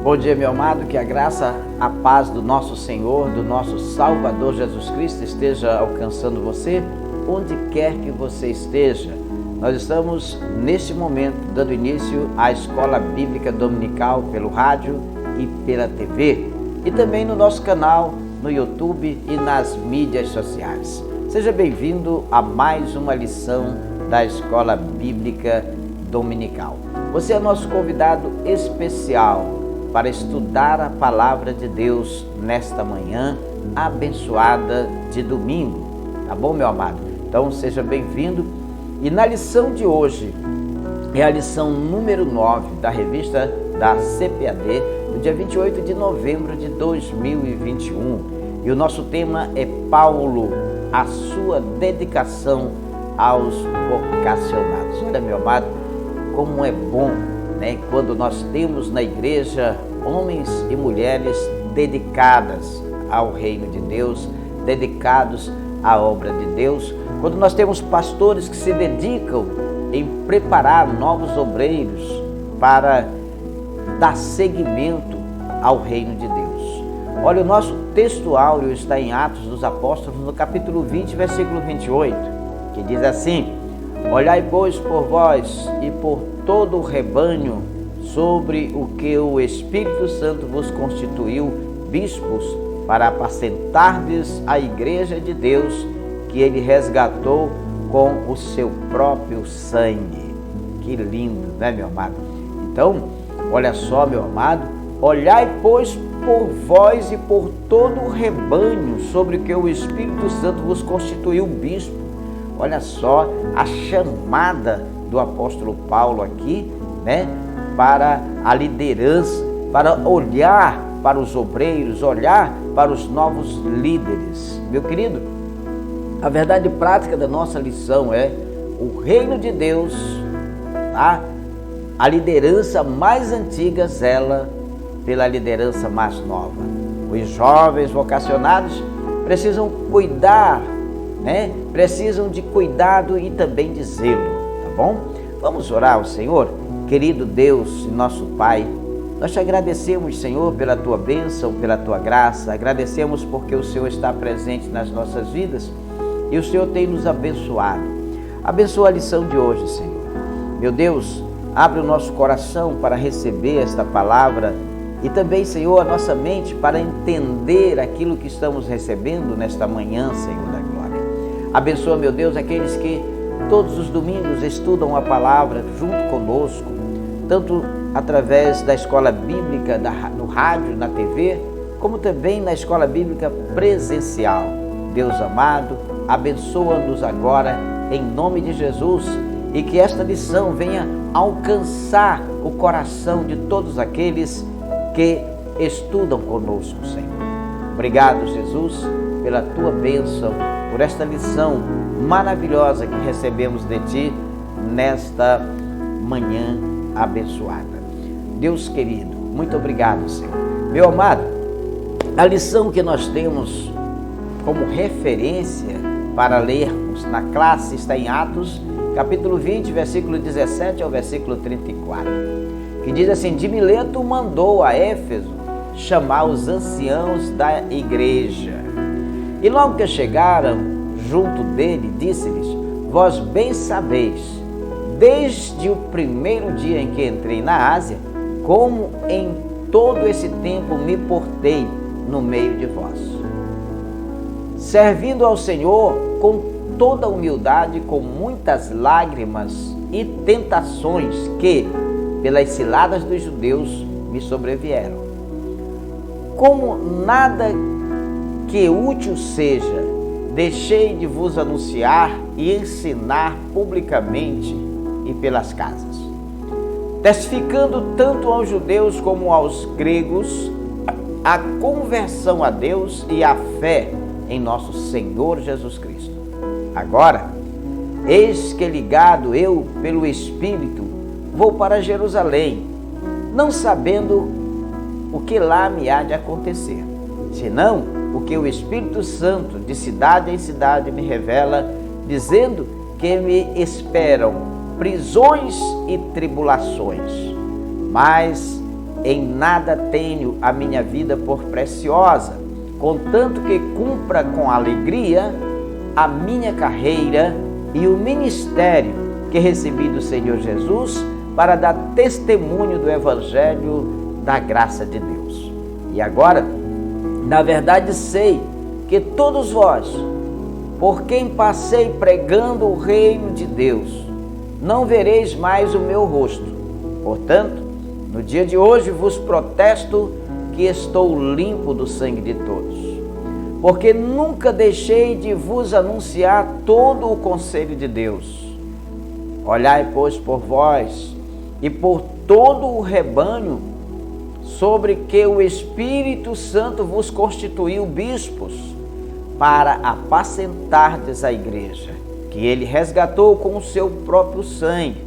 Bom dia, meu amado, que a graça, a paz do nosso Senhor, do nosso Salvador Jesus Cristo esteja alcançando você, onde quer que você esteja. Nós estamos, neste momento, dando início à Escola Bíblica Dominical pelo rádio e pela TV, e também no nosso canal, no YouTube e nas mídias sociais. Seja bem-vindo a mais uma lição da Escola Bíblica Dominical. Você é nosso convidado especial para estudar a Palavra de Deus nesta manhã abençoada de domingo. Tá bom, meu amado? Então, seja bem-vindo. E na lição de hoje, é a lição número 9 da revista da CPAD, do dia 28 de novembro de 2021. E o nosso tema é Paulo, a sua dedicação aos vocacionados. Olha, meu amado, como é bom, né, quando nós temos na igreja homens e mulheres dedicadas ao reino de Deus, dedicados à obra de Deus, quando nós temos pastores que se dedicam em preparar novos obreiros para dar seguimento ao reino de Deus. Olha, o nosso texto áureo está em Atos dos Apóstolos, no capítulo 20, versículo 28, que diz assim: olhai, pois, por vós e por todo o rebanho sobre o que o Espírito Santo vos constituiu bispos para apacentardes a igreja de Deus que ele resgatou com o seu próprio sangue. Que lindo, né, meu amado? Então, olha só, meu amado, olhai, pois, por vós e por todo o rebanho sobre o que o Espírito Santo vos constituiu bispo. Olha só a chamada do apóstolo Paulo aqui, né, para a liderança, para olhar para os obreiros, olhar para os novos líderes. Meu querido, a verdade prática da nossa lição é o reino de Deus, tá? A liderança mais antiga zela pela liderança mais nova. Os jovens vocacionados precisam cuidar, né? Precisam de cuidado e também de zelo, tá bom? Vamos orar ao Senhor. Querido Deus, nosso Pai, nós te agradecemos, Senhor, pela tua bênção, pela tua graça. Agradecemos porque o Senhor está presente nas nossas vidas e o Senhor tem nos abençoado. Abençoa a lição de hoje, Senhor. Meu Deus, abre o nosso coração para receber esta palavra e também, Senhor, a nossa mente para entender aquilo que estamos recebendo nesta manhã, Senhor da glória. Abençoa, meu Deus, aqueles que todos os domingos estudam a palavra junto conosco, tanto através da escola bíblica no rádio, na TV, como também na escola bíblica presencial. Deus amado, abençoa-nos agora em nome de Jesus e que esta lição venha alcançar o coração de todos aqueles que estudam conosco, Senhor. Obrigado, Jesus, pela tua bênção, por esta lição maravilhosa que recebemos de Ti nesta manhã abençoada. Deus querido, muito obrigado, Senhor. Meu amado, a lição que nós temos como referência para lermos na classe está em Atos, capítulo 20, versículo 17 ao versículo 34, que diz assim: de Mileto mandou a Éfeso chamar os anciãos da igreja. E logo que chegaram junto dele, disse-lhes: vós bem sabeis, desde o primeiro dia em que entrei na Ásia, como em todo esse tempo me portei no meio de vós, servindo ao Senhor com toda humildade, com muitas lágrimas e tentações que, pelas ciladas dos judeus, me sobrevieram. Como nada que útil seja, deixei de vos anunciar e ensinar publicamente e pelas casas, testificando tanto aos judeus como aos gregos a conversão a Deus e a fé em nosso Senhor Jesus Cristo. Agora, eis que ligado eu pelo Espírito, vou para Jerusalém, não sabendo o que lá me há de acontecer, senão o que o Espírito Santo de cidade em cidade me revela, dizendo que me esperam prisões e tribulações. Mas em nada tenho a minha vida por preciosa, contanto que cumpra com alegria a minha carreira e o ministério que recebi do Senhor Jesus para dar testemunho do Evangelho da graça de Deus. E agora, na verdade, sei que todos vós, por quem passei pregando o reino de Deus, não vereis mais o meu rosto. Portanto, no dia de hoje vos protesto que estou limpo do sangue de todos, porque nunca deixei de vos anunciar todo o conselho de Deus. Olhai, pois, por vós e por todo o rebanho, sobre que o Espírito Santo vos constituiu bispos, para apacentardes a igreja, que ele resgatou com o seu próprio sangue.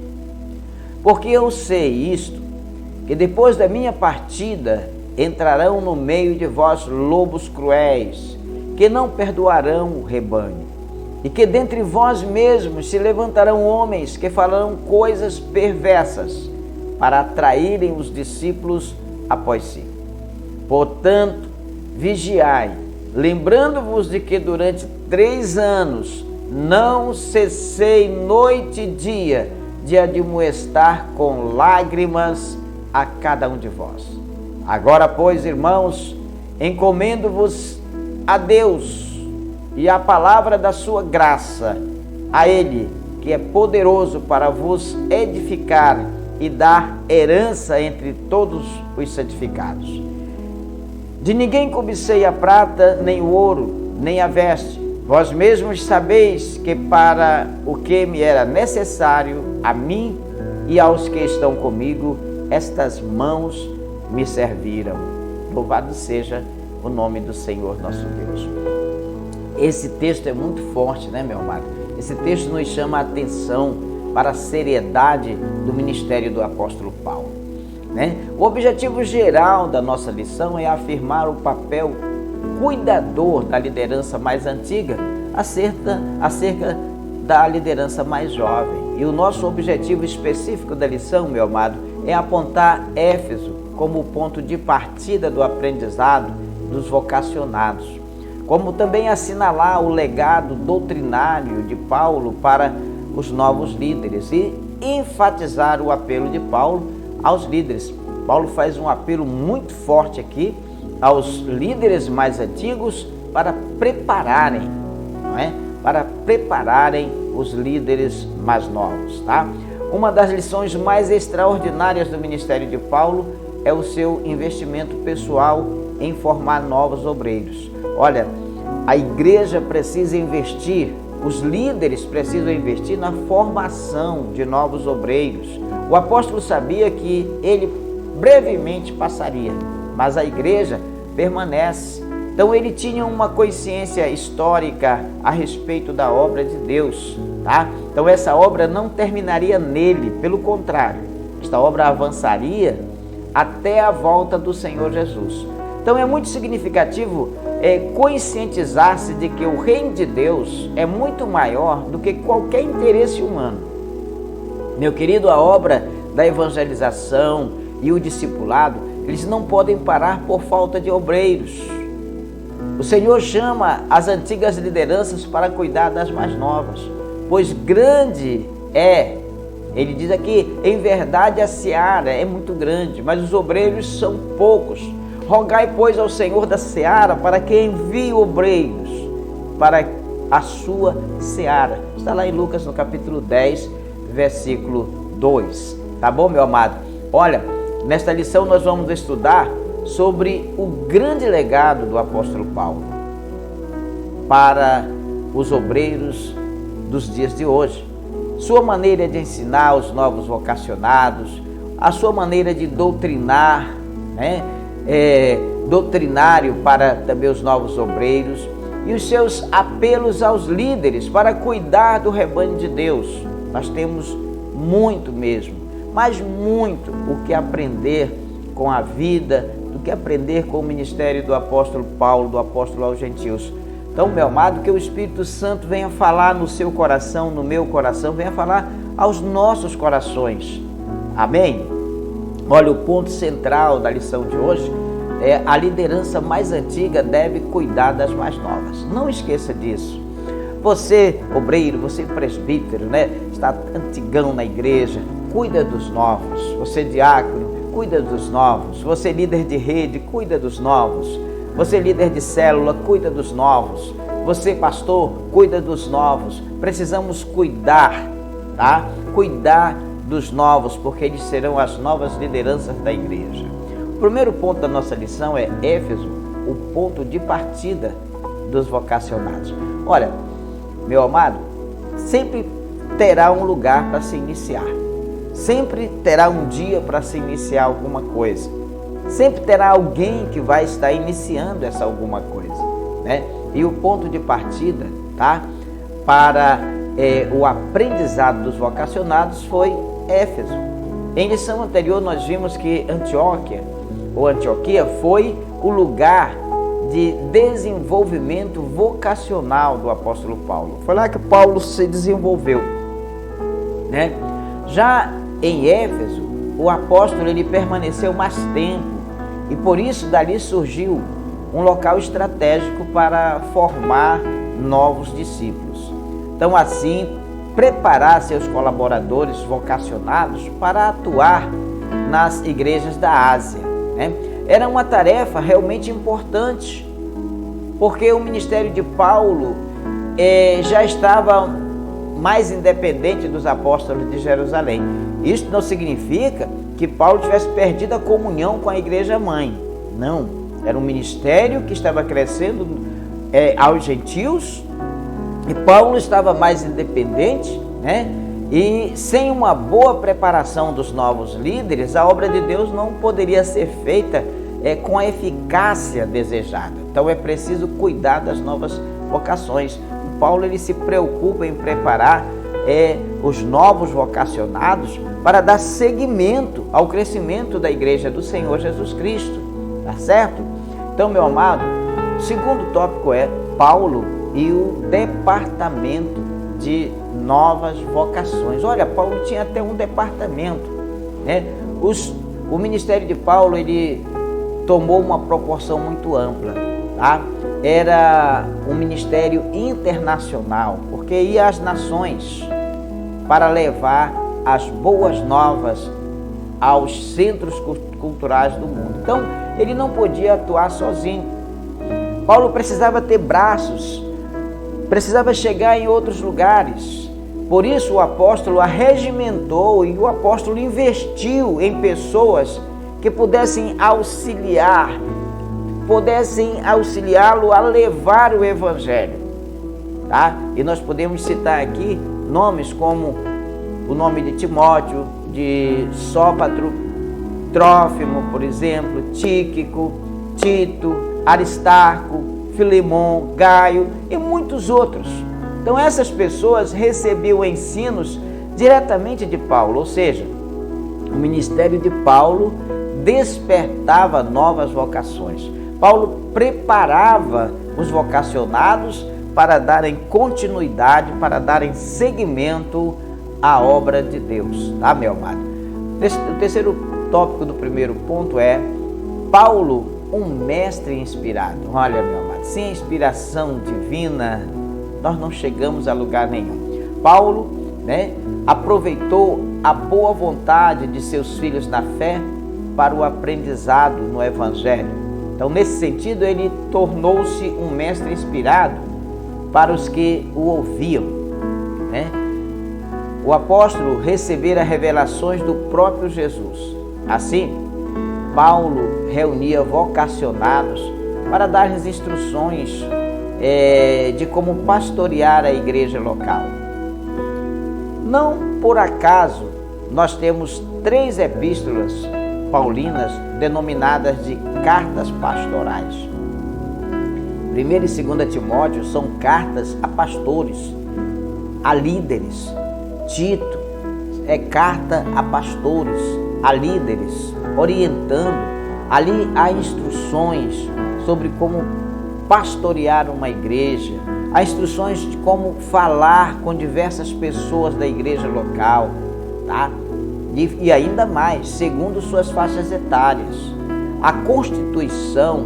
Porque eu sei isto, que depois da minha partida entrarão no meio de vós lobos cruéis, que não perdoarão o rebanho, e que dentre vós mesmos se levantarão homens que falarão coisas perversas, para atraírem os discípulos após si. Portanto, vigiai, lembrando-vos de que durante 3 anos não cessei noite e dia de admoestar com lágrimas a cada um de vós. Agora, pois, irmãos, encomendo-vos a Deus e à palavra da sua graça, a Ele, que é poderoso para vos edificar e dar herança entre todos os santificados. De ninguém cobicei a prata, nem o ouro, nem a veste. Vós mesmos sabeis que para o que me era necessário, a mim e aos que estão comigo, estas mãos me serviram. Louvado seja o nome do Senhor nosso Deus. Esse texto é muito forte, né, meu amado? Esse texto nos chama a atenção para a seriedade do ministério do apóstolo Paulo, né? O objetivo geral da nossa lição é afirmar o papel cuidador da liderança mais antiga acerca da liderança mais jovem. E o nosso objetivo específico da lição, meu amado, é apontar Éfeso como o ponto de partida do aprendizado dos vocacionados, como também assinalar o legado doutrinário de Paulo para os novos líderes e enfatizar o apelo de Paulo aos líderes. Paulo faz um apelo muito forte aqui aos líderes mais antigos para prepararem, não é? Para prepararem os líderes mais novos, tá? Uma das lições mais extraordinárias do ministério de Paulo é o seu investimento pessoal em formar novos obreiros. Olha, a igreja precisa investir, os líderes precisam investir na formação de novos obreiros. O apóstolo sabia que ele brevemente passaria, mas a igreja permanece. Então ele tinha uma consciência histórica a respeito da obra de Deus, tá? Então essa obra não terminaria nele, pelo contrário, esta obra avançaria até a volta do Senhor Jesus. Então é muito significativo conscientizar-se de que o reino de Deus é muito maior do que qualquer interesse humano. Meu querido, a obra da evangelização e o discipulado, eles não podem parar por falta de obreiros. O Senhor chama as antigas lideranças para cuidar das mais novas, pois grande ele diz aqui, em verdade a seara é muito grande, mas os obreiros são poucos. Rogai, pois, ao Senhor da seara para que envie obreiros para a sua seara. Está lá em Lucas, no capítulo 10, versículo 2. Tá bom, meu amado? Olha, nesta lição nós vamos estudar sobre o grande legado do apóstolo Paulo para os obreiros dos dias de hoje. Sua maneira de ensinar os novos vocacionados, a sua maneira de doutrinar, né? Doutrinário para também os novos obreiros e os seus apelos aos líderes para cuidar do rebanho de Deus. Nós temos muito mesmo, mas muito o que aprender com a vida, do que aprender com o ministério do apóstolo Paulo, do apóstolo aos gentios. Então, meu amado, que o Espírito Santo venha falar no seu coração, no meu coração, venha falar aos nossos corações. Amém? Olha, o ponto central da lição de hoje é: a liderança mais antiga deve cuidar das mais novas. Não esqueça disso. Você, obreiro, você presbítero, né? Está antigão na igreja, cuida dos novos. Você, diácono, cuida dos novos. Você, líder de rede, cuida dos novos. Você, líder de célula, cuida dos novos. Você, pastor, cuida dos novos. Precisamos cuidar, tá? Cuidar dos novos, porque eles serão as novas lideranças da igreja. O primeiro ponto da nossa lição é Éfeso, o ponto de partida dos vocacionados. Olha, meu amado, sempre terá um lugar para se iniciar. Sempre terá um dia para se iniciar alguma coisa. Sempre terá alguém que vai estar iniciando essa alguma coisa, né? E o ponto de partida, tá, para o aprendizado dos vocacionados foi Éfeso. Em lição anterior nós vimos que Antioquia foi o lugar de desenvolvimento vocacional do apóstolo Paulo. Foi lá que Paulo se desenvolveu, né? Já em Éfeso, o apóstolo ele permaneceu mais tempo e por isso dali surgiu um local estratégico para formar novos discípulos. Então, assim, preparar seus colaboradores vocacionados para atuar nas igrejas da Ásia, né? Era uma tarefa realmente importante, porque o ministério de Paulo já estava mais independente dos apóstolos de Jerusalém. Isso não significa que Paulo tivesse perdido a comunhão com a igreja mãe. Não, era um ministério que estava crescendo aos gentios, e Paulo estava mais independente, né? E sem uma boa preparação dos novos líderes, a obra de Deus não poderia ser feita com a eficácia desejada. Então é preciso cuidar das novas vocações. O Paulo ele se preocupa em preparar os novos vocacionados para dar seguimento ao crescimento da igreja do Senhor Jesus Cristo, tá certo? Então, meu amado, o segundo tópico é Paulo e o departamento de novas vocações. Olha, Paulo tinha até um departamento, né? O ministério de Paulo ele tomou uma proporção muito ampla, tá? Era um ministério internacional, porque ia às nações para levar as boas novas aos centros culturais do mundo. Então, ele não podia atuar sozinho. Paulo precisava ter braços, precisava chegar em outros lugares. Por isso o apóstolo arregimentou e o apóstolo investiu em pessoas que pudessem auxiliá-lo a levar o evangelho, tá? E nós podemos citar aqui nomes como o nome de Timóteo, de Sópatro, Trófimo, por exemplo, Tíquico, Tito, Aristarco, Filemon, Gaio e muitos outros. Então essas pessoas recebiam ensinos diretamente de Paulo, ou seja, o ministério de Paulo despertava novas vocações. Paulo preparava os vocacionados para darem continuidade, para darem seguimento à obra de Deus, tá, meu amado? O terceiro tópico do primeiro ponto é Paulo, um mestre inspirado. Olha, meu amado, sem a inspiração divina, nós não chegamos a lugar nenhum. Paulo, né, aproveitou a boa vontade de seus filhos na fé para o aprendizado no Evangelho. Então, nesse sentido, ele tornou-se um mestre inspirado para os que o ouviam, né? O apóstolo recebera revelações do próprio Jesus. Assim, Paulo reunia vocacionados para dar-lhes instruções de como pastorear a igreja local. Não por acaso nós temos 3 epístolas paulinas denominadas de cartas pastorais. 1 e 2 Timóteo são cartas a pastores, a líderes. Tito é carta a pastores, a líderes, orientando. Ali há instruções sobre como pastorear uma igreja, há instruções de como falar com diversas pessoas da igreja local, tá? e ainda mais, segundo suas faixas etárias. A constituição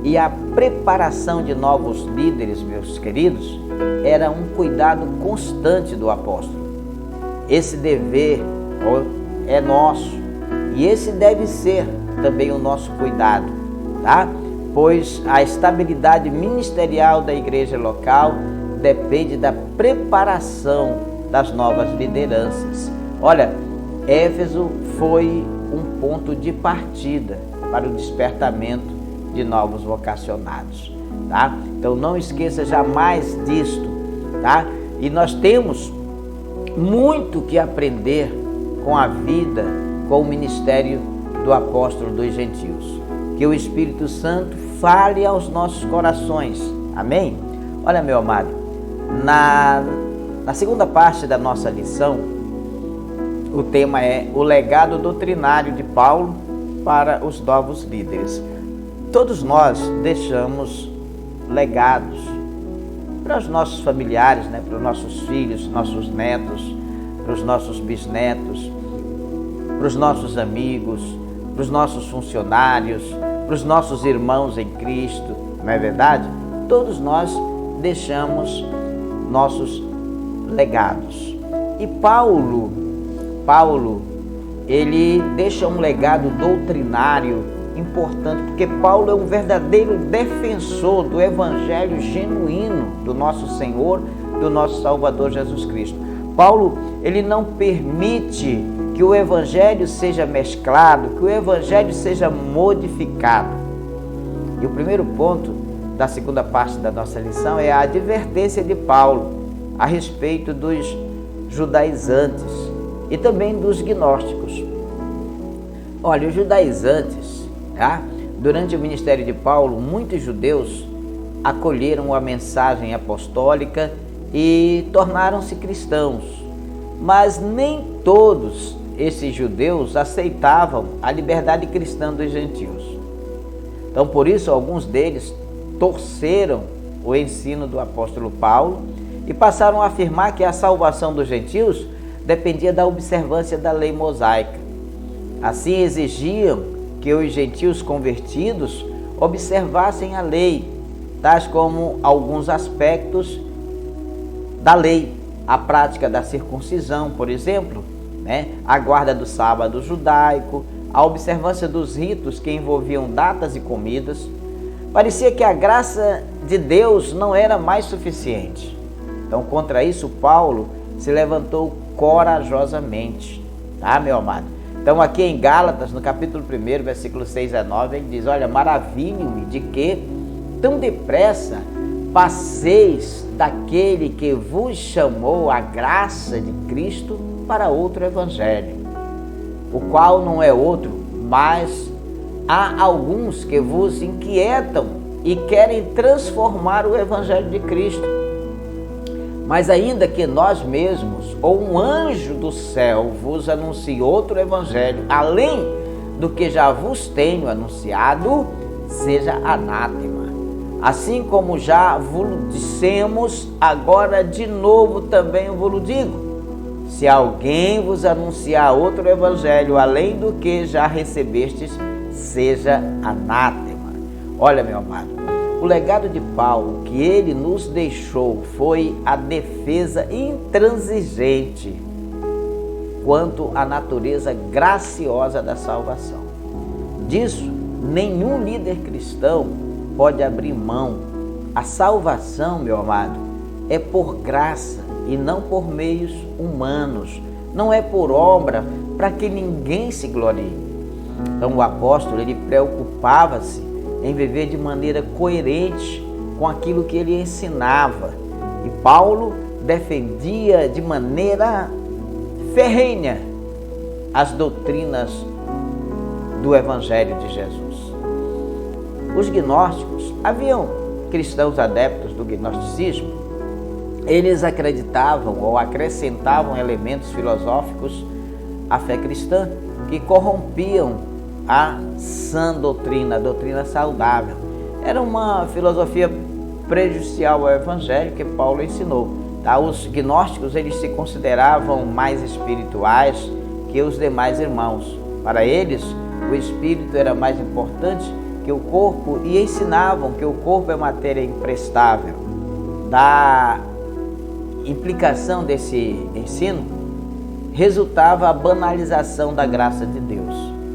e a preparação de novos líderes, meus queridos, era um cuidado constante do apóstolo. Esse dever é nosso e esse deve ser também o nosso cuidado, tá? Pois a estabilidade ministerial da igreja local depende da preparação das novas lideranças. Olha, Éfeso foi um ponto de partida para o despertamento de novos vocacionados, tá? Então não esqueça jamais disto, tá? E nós temos muito que aprender com a vida, com o ministério do apóstolo dos gentios. Que o Espírito Santo fale aos nossos corações. Amém? Olha, meu amado, na segunda parte da nossa lição, o tema é o legado doutrinário de Paulo para os novos líderes. Todos nós deixamos legados para os nossos familiares, né? Para os nossos filhos, nossos netos, para os nossos bisnetos, para os nossos amigos, para os nossos funcionários, para os nossos irmãos em Cristo, não é verdade? Todos nós deixamos nossos legados. E Paulo, ele deixa um legado doutrinário importante, porque Paulo é um verdadeiro defensor do evangelho genuíno do nosso Senhor, do nosso Salvador Jesus Cristo. Paulo, ele não permite que o evangelho seja mesclado, que o evangelho seja modificado. E o primeiro ponto da segunda parte da nossa lição é a advertência de Paulo a respeito dos judaizantes e também dos gnósticos. Olha, os judaizantes, tá? Durante o ministério de Paulo, muitos judeus acolheram a mensagem apostólica e tornaram-se cristãos, mas nem todos esses judeus aceitavam a liberdade cristã dos gentios. Então, por isso, alguns deles torceram o ensino do apóstolo Paulo e passaram a afirmar que a salvação dos gentios dependia da observância da lei mosaica. Assim, exigiam que os gentios convertidos observassem a lei, tais como alguns aspectos da lei, a prática da circuncisão, por exemplo, né? A guarda do sábado judaico, a observância dos ritos que envolviam datas e comidas. Parecia que a graça de Deus não era mais suficiente. Então, contra isso, Paulo se levantou corajosamente, tá, meu amado? Então, aqui em Gálatas, no capítulo 1, versículo 6 a 9, ele diz: olha, maravilho-me de que tão depressa passeis daquele que vos chamou a graça de Cristo para outro evangelho, o qual não é outro, mas há alguns que vos inquietam e querem transformar o evangelho de Cristo. Mas ainda que nós mesmos ou um anjo do céu vos anuncie outro evangelho, além do que já vos tenho anunciado, seja anátema. Assim como já vos dissemos, agora de novo também vos digo: se alguém vos anunciar outro evangelho além do que já recebestes, seja anátema. Olha, meu amado, o legado de Paulo que ele nos deixou foi a defesa intransigente quanto à natureza graciosa da salvação. Disso, nenhum líder cristão pode abrir mão. A salvação, meu amado, é por graça e não por meios humanos. Não é por obra para que ninguém se glorie. Então o apóstolo, ele preocupava-se em viver de maneira coerente com aquilo que ele ensinava. E Paulo defendia de maneira ferrenha as doutrinas do Evangelho de Jesus. Os gnósticos, haviam cristãos adeptos do gnosticismo, eles acreditavam ou acrescentavam elementos filosóficos à fé cristã que corrompiam a sã doutrina, a doutrina saudável. Era uma filosofia prejudicial ao evangelho que Paulo ensinou. Tá? Os gnósticos, eles se consideravam mais espirituais que os demais irmãos. Para eles, o espírito era mais importante que o corpo e ensinavam que o corpo é matéria imprestável. Da implicação desse ensino, resultava a banalização da graça de Deus.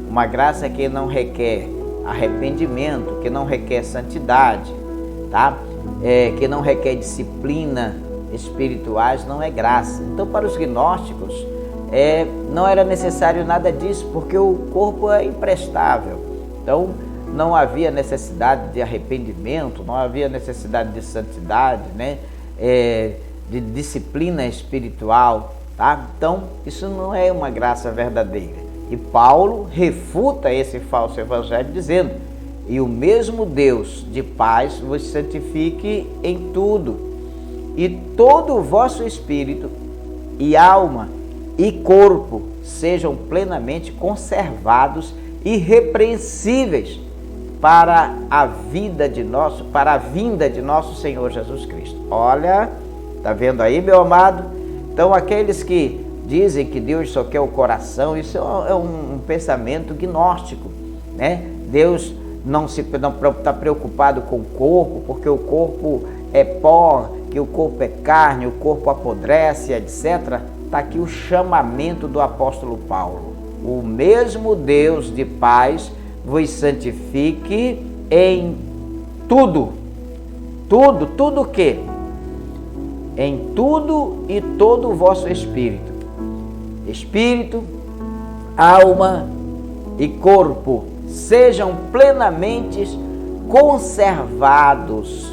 Uma graça que não requer arrependimento, que não requer santidade, tá? Que não requer disciplina espirituais, não é graça. Então, para os gnósticos, não era necessário nada disso, porque o corpo é imprestável. Então, não havia necessidade de arrependimento, não havia necessidade de santidade, né? De disciplina espiritual, tá? Então, isso não é uma graça verdadeira. E Paulo refuta esse falso evangelho dizendo: e o mesmo Deus de paz vos santifique em tudo, e todo o vosso espírito e alma e corpo sejam plenamente conservados e irrepreensíveis para a vinda de nosso Senhor Jesus Cristo. Olha, tá vendo aí, meu amado? Então, aqueles que dizem que Deus só quer o coração, isso é um pensamento gnóstico, né? Deus não está preocupado com o corpo, porque o corpo é pó, que o corpo é carne, o corpo apodrece, etc. Está aqui o chamamento do apóstolo Paulo. O mesmo Deus de paz vos santifique em tudo. Tudo o quê? Em tudo e todo o vosso espírito. Espírito, alma e corpo sejam plenamente conservados,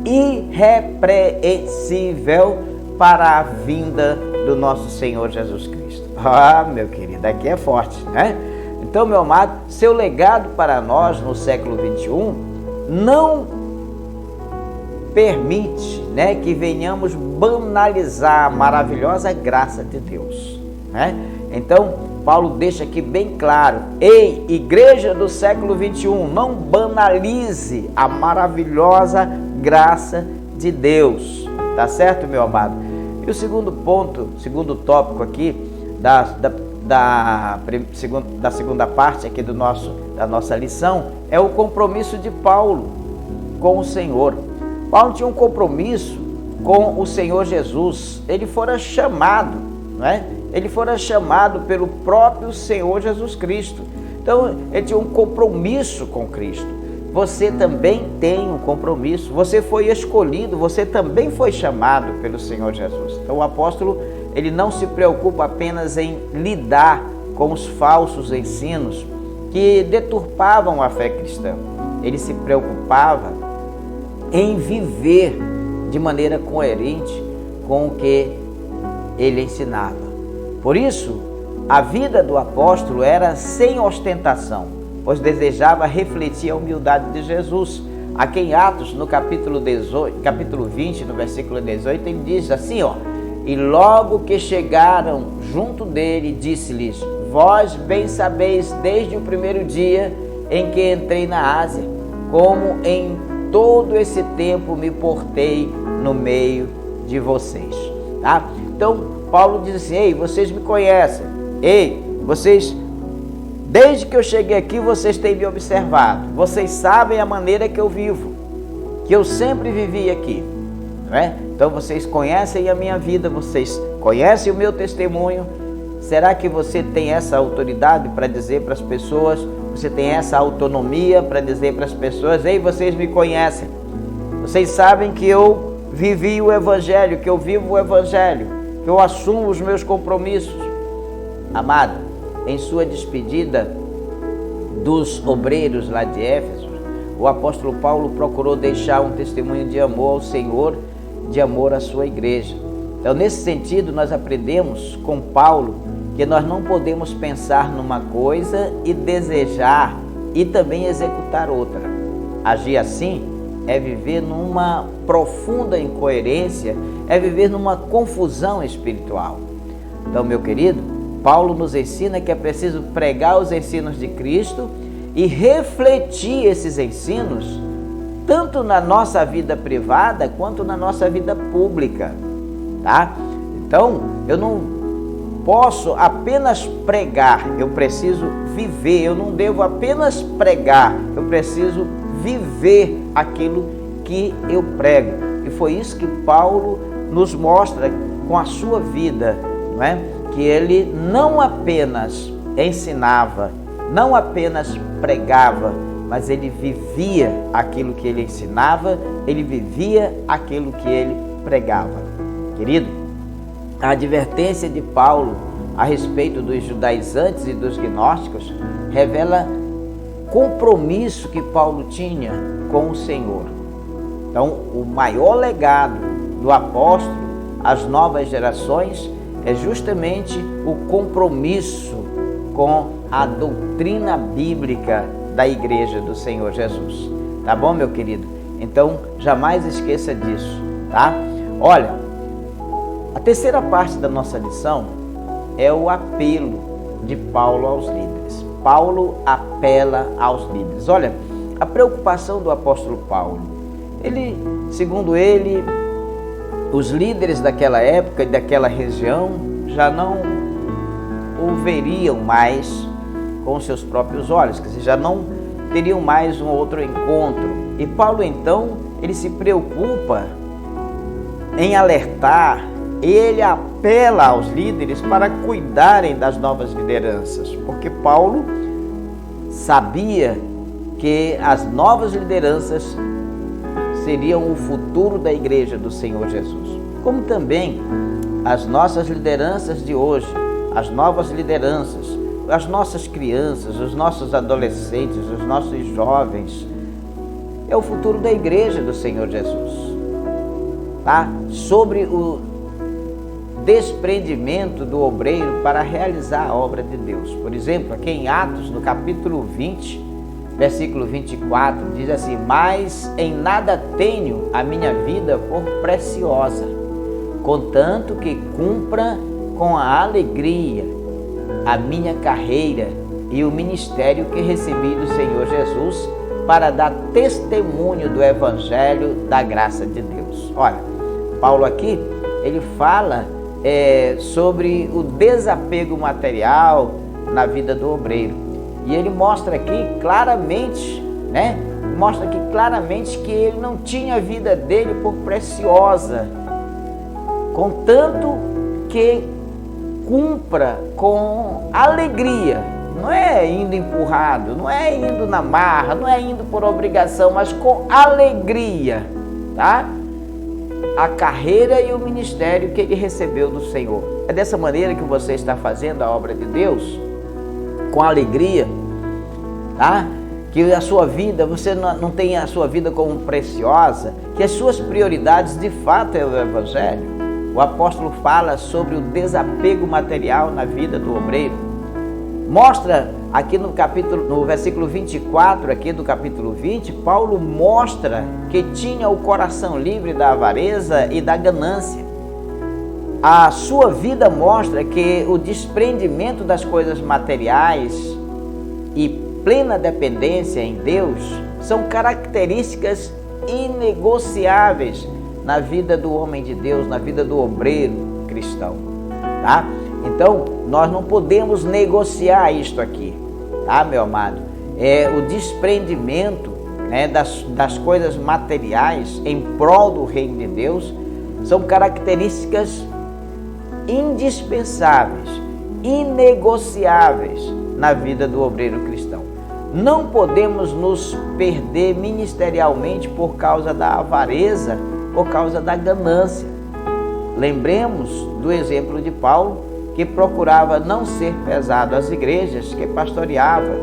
irrepreensível para a vinda do nosso Senhor Jesus Cristo. Ah, meu querido, aqui é forte, né? Então, meu amado, seu legado para nós no século XXI não permite, né, que venhamos banalizar a maravilhosa graça de Deus, né? Então, Paulo deixa aqui bem claro: ei, igreja do século XXI, não banalize a maravilhosa graça de Deus, tá certo, meu amado? E o segundo ponto, segundo tópico aqui da segunda parte aqui da nossa lição é o compromisso de Paulo com o Senhor. Paulo tinha um compromisso com o Senhor Jesus. Ele fora chamado, né? Ele fora chamado pelo próprio Senhor Jesus Cristo. Então, ele tinha um compromisso com Cristo. Você também tem um compromisso. Você foi escolhido, você também foi chamado pelo Senhor Jesus. Então, o apóstolo, ele não se preocupa apenas em lidar com os falsos ensinos que deturpavam a fé cristã. Ele se preocupava em viver de maneira coerente com o que ele ensinava. Por isso, a vida do apóstolo era sem ostentação, pois desejava refletir a humildade de Jesus. Aqui em Atos, no capítulo 20, no versículo 18, ele diz assim, ó: e logo que chegaram junto dele, disse-lhes: vós bem sabeis desde o primeiro dia em que entrei na Ásia, como em todo esse tempo me portei no meio de vocês. Tá? Então, Paulo diz assim: ei, vocês me conhecem. Ei, vocês, desde que eu cheguei aqui, vocês têm me observado. Vocês sabem a maneira que eu vivo, que eu sempre vivi aqui. Não é? Então, vocês conhecem a minha vida, vocês conhecem o meu testemunho. Será que você tem essa autoridade para dizer para as pessoas, você tem essa autonomia para dizer para as pessoas: ei, vocês me conhecem, vocês sabem que eu vivi o Evangelho, que eu vivo o Evangelho, que eu assumo os meus compromissos? Amado, em sua despedida dos obreiros lá de Éfeso, o apóstolo Paulo procurou deixar um testemunho de amor ao Senhor, de amor à sua igreja. Então, nesse sentido, nós aprendemos com Paulo que nós não podemos pensar numa coisa e desejar e também executar outra. Agir assim é viver numa profunda incoerência, é viver numa confusão espiritual. Então, meu querido, Paulo nos ensina que é preciso pregar os ensinos de Cristo e refletir esses ensinos tanto na nossa vida privada quanto na nossa vida pública, tá? Então, eu não posso apenas pregar, eu preciso viver. Eu não devo apenas pregar, eu preciso viver aquilo que eu prego. E foi isso que Paulo nos mostra com a sua vida, não é? Que ele não apenas ensinava, não apenas pregava, mas ele vivia aquilo que ele ensinava, ele vivia aquilo que ele pregava. Querido, a advertência de Paulo a respeito dos judaizantes e dos gnósticos revela compromisso que Paulo tinha com o Senhor. Então, o maior legado do apóstolo às novas gerações é justamente o compromisso com a doutrina bíblica da Igreja do Senhor Jesus. Tá bom, meu querido? Então, jamais esqueça disso, tá? Olha, a terceira parte da nossa lição é o apelo de Paulo aos líderes. Paulo apela aos líderes. Olha, a preocupação do apóstolo Paulo, segundo ele, os líderes daquela época e daquela região já não o veriam mais com seus próprios olhos, quer dizer, já não teriam mais um outro encontro. E Paulo, então, ele se preocupa em alertar, ele apela aos líderes para cuidarem das novas lideranças, porque Paulo sabia que as novas lideranças seriam o futuro da Igreja do Senhor Jesus. Como também as nossas lideranças de hoje, as novas lideranças, as nossas crianças, os nossos adolescentes, os nossos jovens, é o futuro da Igreja do Senhor Jesus. Tá? Sobre o desprendimento do obreiro para realizar a obra de Deus. Por exemplo, aqui em Atos, no capítulo 20, versículo 24, diz assim: mas em nada tenho a minha vida por preciosa, contanto que cumpra com a alegria a minha carreira e o ministério que recebi do Senhor Jesus para dar testemunho do Evangelho da graça de Deus. Olha, Paulo aqui, ele fala sobre o desapego material na vida do obreiro. E ele mostra aqui claramente, Mostra aqui claramente que ele não tinha a vida dele por preciosa, contanto que cumpra com alegria. Não é indo empurrado, não é indo na marra, não é indo por obrigação, mas com alegria, tá? A carreira e o ministério que ele recebeu do Senhor. É dessa maneira que você está fazendo a obra de Deus? Com alegria, tá? Que a sua vida, você não tem a sua vida como preciosa, que as suas prioridades de fato é o Evangelho. O apóstolo fala sobre o desapego material na vida do obreiro. Mostra aqui no versículo 24 aqui do capítulo 20, Paulo mostra que tinha o coração livre da avareza e da ganância. A sua vida mostra que o desprendimento das coisas materiais e plena dependência em Deus são características inegociáveis na vida do homem de Deus, na vida do obreiro cristão, tá? Então, nós não podemos negociar isto aqui, tá, meu amado? O desprendimento, das coisas materiais em prol do reino de Deus são características indispensáveis, inegociáveis na vida do obreiro cristão. Não podemos nos perder ministerialmente por causa da avareza, por causa da ganância. Lembremos do exemplo de Paulo, que procurava não ser pesado às igrejas que pastoreava,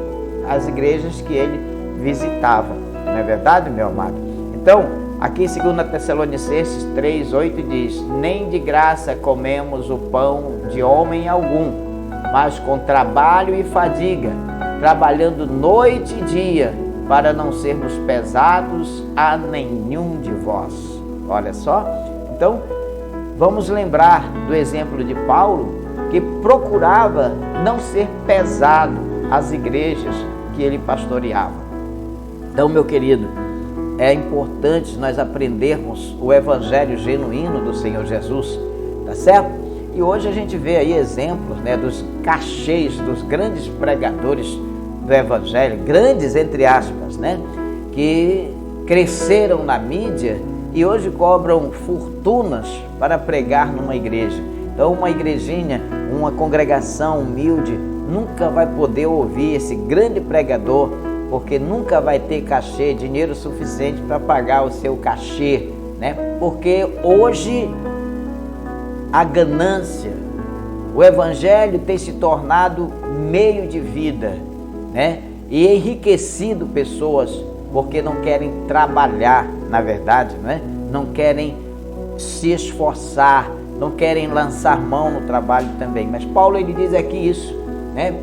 as igrejas que ele visitava. Não é verdade, meu amado? Então, aqui em 2 Tessalonicenses 3:8 diz: nem de graça comemos o pão de homem algum, mas com trabalho e fadiga, trabalhando noite e dia, para não sermos pesados a nenhum de vós. Olha só. Então, vamos lembrar do exemplo de Paulo, que procurava não ser pesado às igrejas que ele pastoreava. Então, meu querido, é importante nós aprendermos o evangelho genuíno do Senhor Jesus, tá certo? E hoje a gente vê aí exemplos, né, dos cachês, dos grandes pregadores do Evangelho, grandes entre aspas, né, que cresceram na mídia e hoje cobram fortunas para pregar numa igreja. Então uma igrejinha, uma congregação humilde, nunca vai poder ouvir esse grande pregador, porque nunca vai ter cachê, dinheiro suficiente para pagar o seu cachê, né? Porque hoje a ganância, o Evangelho tem se tornado meio de vida, né? E enriquecido pessoas porque não querem trabalhar, na verdade, né? Não querem se esforçar, não querem lançar mão no trabalho também. Mas Paulo, ele diz aqui isso, né?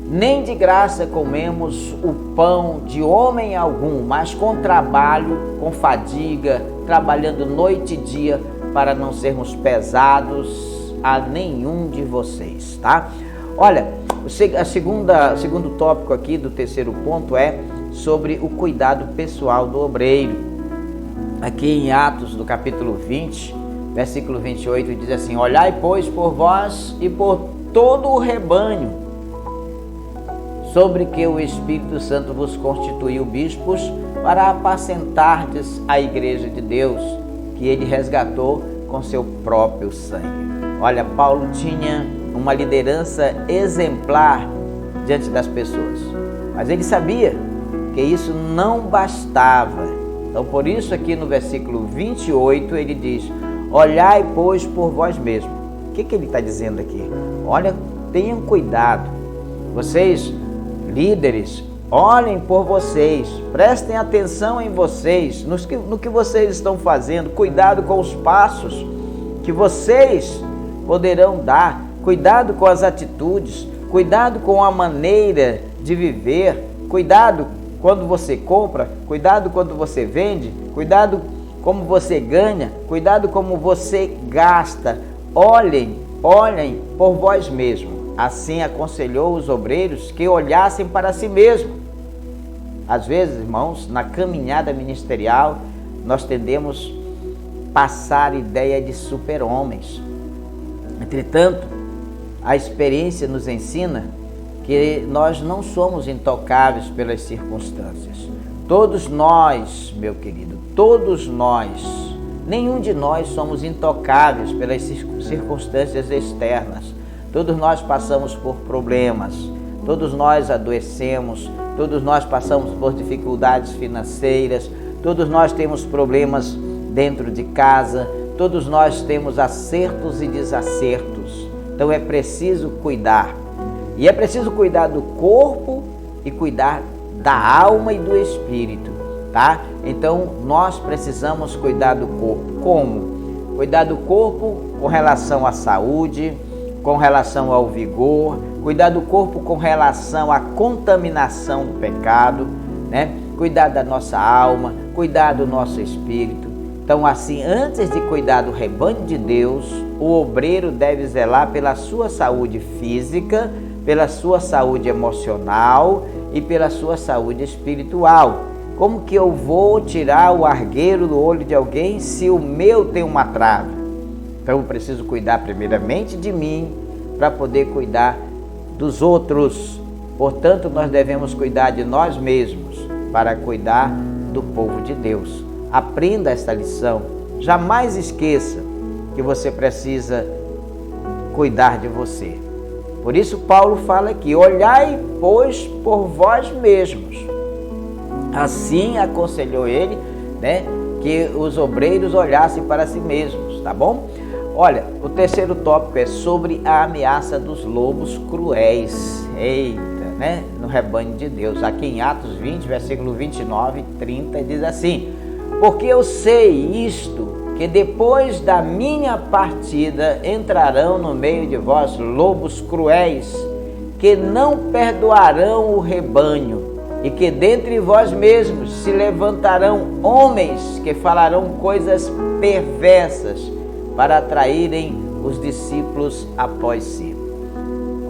Nem de graça comemos o pão de homem algum, mas com trabalho, com fadiga, trabalhando noite e dia, para não sermos pesados a nenhum de vocês, tá? Olha, o segundo tópico aqui do terceiro ponto é sobre o cuidado pessoal do obreiro. Aqui em Atos, do capítulo 20, versículo 28, diz assim: olhai, pois, por vós e por todo o rebanho, sobre que o Espírito Santo vos constituiu bispos, para apacentardes a igreja de Deus, que ele resgatou com seu próprio sangue. Olha, Paulo tinha uma liderança exemplar diante das pessoas, mas ele sabia que isso não bastava. Então, por isso aqui no versículo 28, ele diz: olhai, pois, por vós mesmos. O que ele está dizendo aqui? Olha, tenham cuidado. Vocês, líderes, olhem por vocês, prestem atenção em vocês, no que vocês estão fazendo. Cuidado com os passos que vocês poderão dar. Cuidado com as atitudes. Cuidado com a maneira de viver. Cuidado quando você compra, cuidado quando você vende, cuidado como você ganha, cuidado como você gasta. Olhem por vós mesmos. Assim aconselhou os obreiros que olhassem para si mesmos. Às vezes, irmãos, na caminhada ministerial, nós tendemos a passar ideia de super-homens. Entretanto, a experiência nos ensina que nós não somos intocáveis pelas circunstâncias. Todos nós, meu querido, todos nós, nenhum de nós somos intocáveis pelas circunstâncias externas. Todos nós passamos por problemas, todos nós adoecemos, todos nós passamos por dificuldades financeiras, todos nós temos problemas dentro de casa, todos nós temos acertos e desacertos. Então é preciso cuidar. E é preciso cuidar do corpo e cuidar da alma e do espírito, tá? Então nós precisamos cuidar do corpo. Como? Cuidar do corpo com relação à saúde, com relação ao vigor, cuidar do corpo com relação à contaminação do pecado, né? Cuidar da nossa alma, cuidar do nosso espírito. Então, assim, antes de cuidar do rebanho de Deus, o obreiro deve zelar pela sua saúde física, pela sua saúde emocional e pela sua saúde espiritual. Como que eu vou tirar o argueiro do olho de alguém se o meu tem uma trave? Então eu preciso cuidar primeiramente de mim para poder cuidar dos outros. Portanto, nós devemos cuidar de nós mesmos para cuidar do povo de Deus. Aprenda esta lição. Jamais esqueça que você precisa cuidar de você. Por isso Paulo fala aqui: olhai, pois, por vós mesmos. Assim aconselhou ele, né, que os obreiros olhassem para si mesmos, tá bom? Olha, o terceiro tópico é sobre a ameaça dos lobos cruéis. Eita, né? No rebanho de Deus. Aqui em Atos 20, versículo 29 e 30, diz assim: porque eu sei isto, que depois da minha partida entrarão no meio de vós lobos cruéis, que não perdoarão o rebanho, e que dentre vós mesmos se levantarão homens que falarão coisas perversas para atraírem os discípulos após si.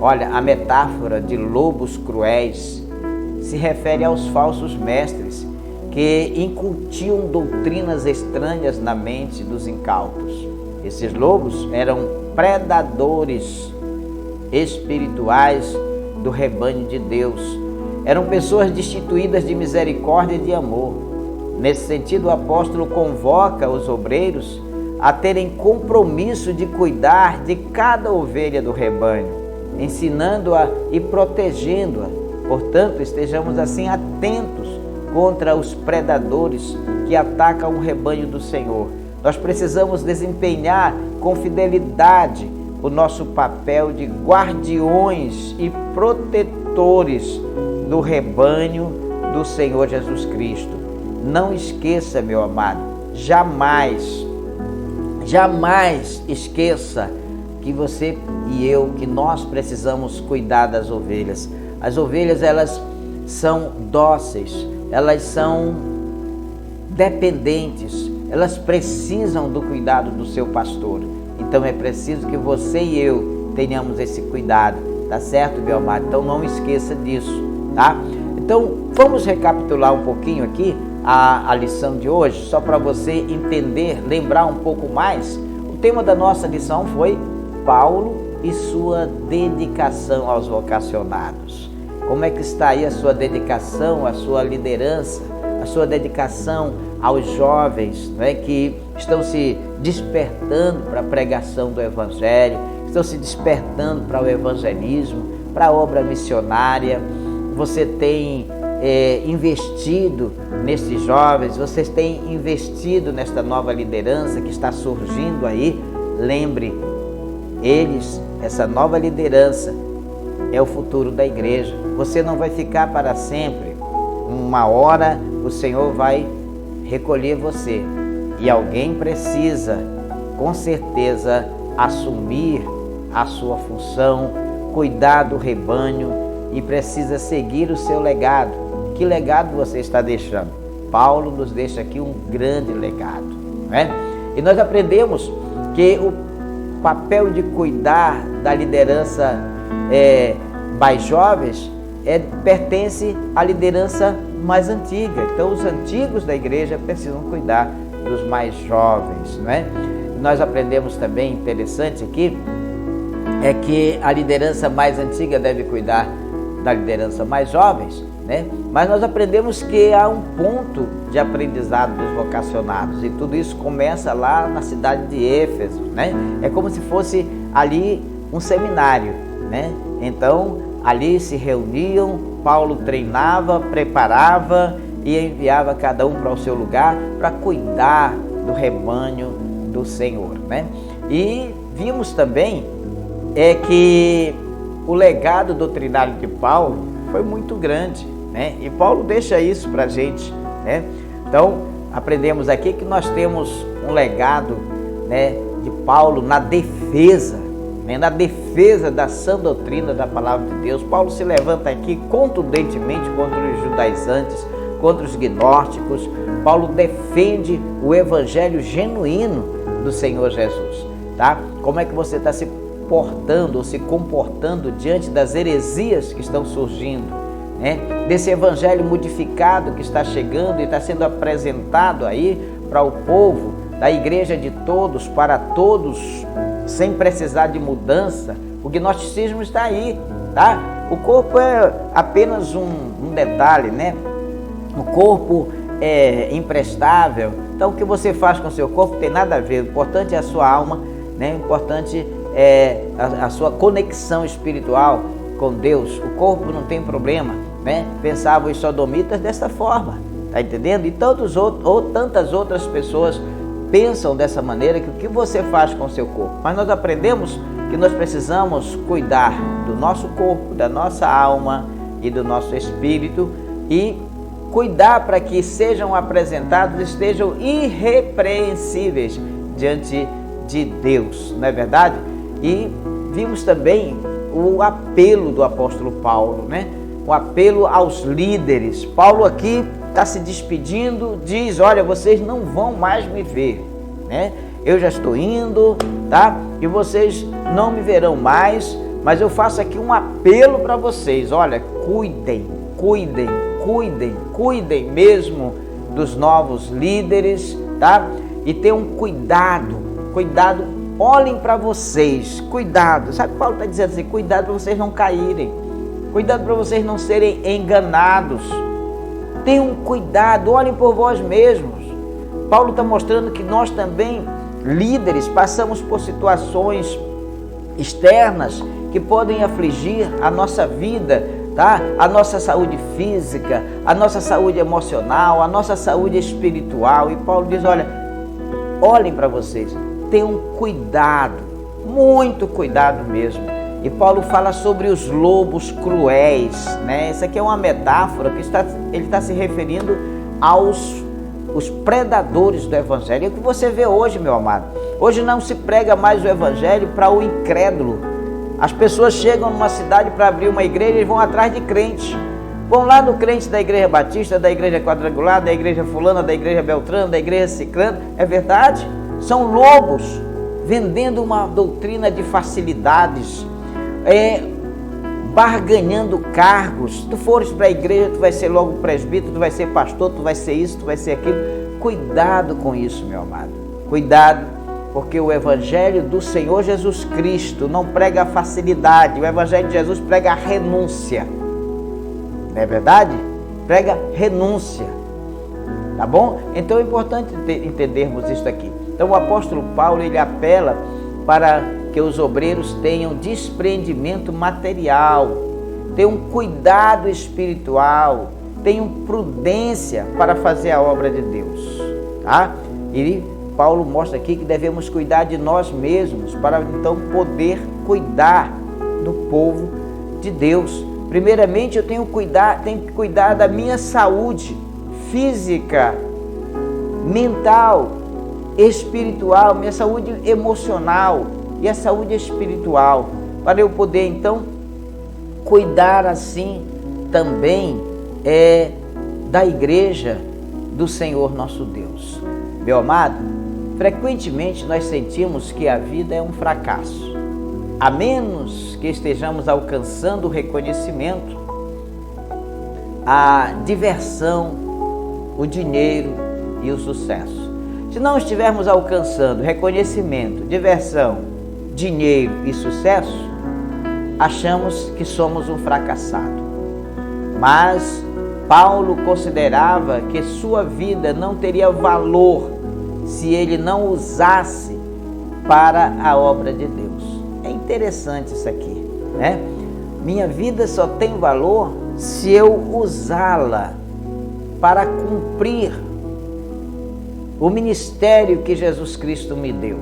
Olha, a metáfora de lobos cruéis se refere aos falsos mestres que incutiam doutrinas estranhas na mente dos incautos. Esses lobos eram predadores espirituais do rebanho de Deus. Eram pessoas destituídas de misericórdia e de amor. Nesse sentido, o apóstolo convoca os obreiros a terem compromisso de cuidar de cada ovelha do rebanho, ensinando-a e protegendo-a. Portanto, estejamos assim atentos contra os predadores que atacam o rebanho do Senhor. Nós precisamos desempenhar com fidelidade o nosso papel de guardiões e protetores do rebanho do Senhor Jesus Cristo. Não esqueça, meu amado, jamais esqueça que você e eu, que nós precisamos cuidar das ovelhas. As ovelhas, elas são dóceis, elas são dependentes, elas precisam do cuidado do seu pastor. Então é preciso que você e eu tenhamos esse cuidado, tá certo, meu amado? Então não esqueça disso, tá? Então vamos recapitular um pouquinho aqui a lição de hoje, só para você entender, lembrar um pouco mais. O tema da nossa lição foi Paulo e sua dedicação aos vocacionados. Como é que está aí a sua dedicação, a sua liderança, a sua dedicação aos jovens, né, que estão se despertando para a pregação do Evangelho, estão se despertando para o evangelismo, para a obra missionária. Você tem investido nesses jovens, vocês têm investido nesta nova liderança que está surgindo aí. Lembre, eles, essa nova liderança, é o futuro da igreja. Você não vai ficar para sempre. Uma hora o Senhor vai recolher você e alguém precisa, com certeza, assumir a sua função, cuidar do rebanho e precisa seguir o seu legado. Que legado você está deixando? Paulo nos deixa aqui um grande legado, né? E nós aprendemos que o papel de cuidar da liderança mais jovens pertence à liderança mais antiga. Então os antigos da igreja precisam cuidar dos mais jovens, não é? Nós aprendemos também, interessante aqui, é que a liderança mais antiga deve cuidar da liderança mais jovens, né? Mas nós aprendemos que há um ponto de aprendizado dos vocacionados e tudo isso começa lá na cidade de Éfeso, né? É como se fosse ali um seminário, né? Então ali se reuniam, Paulo treinava, preparava e enviava cada um para o seu lugar para cuidar do rebanho do Senhor, né? E vimos também que o legado doutrinário de Paulo foi muito grande, né? E Paulo deixa isso para a gente, né? Então aprendemos aqui que nós temos um legado, né, de Paulo na defesa, né, na defesa da sã doutrina da palavra de Deus. Paulo se levanta aqui contundentemente contra os judaizantes, contra os gnósticos. Paulo defende o evangelho genuíno do Senhor Jesus, tá? Como é que você está se portando ou se comportando diante das heresias que estão surgindo, né? Desse evangelho modificado que está chegando e está sendo apresentado aí para o povo, da igreja de todos, para todos, sem precisar de mudança. O gnosticismo está aí, tá? O corpo é apenas um detalhe, né? O corpo é imprestável. Então o que você faz com o seu corpo tem nada a ver. O importante é a sua alma, né? O importante é a sua conexão espiritual com Deus. O corpo não tem problema, né? Pensavam os sodomitas dessa forma, tá entendendo? E tantas outras pessoas pensam dessa maneira, que o que você faz com o seu corpo. Mas nós aprendemos que nós precisamos cuidar do nosso corpo, da nossa alma e do nosso espírito e cuidar para que sejam apresentados, estejam irrepreensíveis diante de Deus, não é verdade? E vimos também o apelo do apóstolo Paulo, né? O apelo aos líderes. Paulo aqui está se despedindo, diz: olha, vocês não vão mais me ver, né? Eu já estou indo, tá? E vocês não me verão mais, mas eu faço aqui um apelo para vocês. Olha, cuidem mesmo dos novos líderes, tá? E tenham cuidado olhem para vocês, cuidado. Sabe, Paulo está dizendo assim, cuidado para vocês não caírem, cuidado para vocês não serem enganados. Tenham cuidado, olhem por vós mesmos. Paulo está mostrando que nós também, líderes, passamos por situações externas que podem afligir a nossa vida, tá? A nossa saúde física, a nossa saúde emocional, a nossa saúde espiritual. E Paulo diz, olha, olhem para vocês, tenham cuidado, muito cuidado mesmo. E Paulo fala sobre os lobos cruéis, né? Isso aqui é uma metáfora que ele está se referindo aos predadores do Evangelho. É o que você vê hoje, meu amado. Hoje não se prega mais o Evangelho para o incrédulo. As pessoas chegam numa cidade para abrir uma igreja e vão atrás de crente. Vão lá no crente da igreja batista, da igreja quadrangular, da igreja fulana, da igreja beltrana, da igreja ciclana. É verdade? São lobos vendendo uma doutrina de facilidades, barganhando cargos. Tu fores para a igreja, tu vai ser logo presbítero, tu vai ser pastor, tu vai ser isso, tu vai ser aquilo. Cuidado com isso, meu amado. Cuidado, porque o Evangelho do Senhor Jesus Cristo não prega a facilidade. O Evangelho de Jesus prega a renúncia. Não é verdade? Prega renúncia. Tá bom? Então é importante entendermos isso aqui. Então o apóstolo Paulo, ele apela para que os obreiros tenham desprendimento material, tenham cuidado espiritual, tenham prudência para fazer a obra de Deus, tá? E Paulo mostra aqui que devemos cuidar de nós mesmos para então poder cuidar do povo de Deus. Primeiramente, eu tenho que cuidar da minha saúde física, mental, espiritual, minha saúde emocional e a saúde espiritual, para eu poder então cuidar assim também da igreja do Senhor nosso Deus. Meu amado, frequentemente nós sentimos que a vida é um fracasso, a menos que estejamos alcançando o reconhecimento, a diversão, o dinheiro e o sucesso. Se não estivermos alcançando reconhecimento, diversão, dinheiro e sucesso, achamos que somos um fracassado. Mas Paulo considerava que sua vida não teria valor se ele não usasse para a obra de Deus. É interessante isso aqui, né? Minha vida só tem valor se eu usá-la para cumprir o ministério que Jesus Cristo me deu.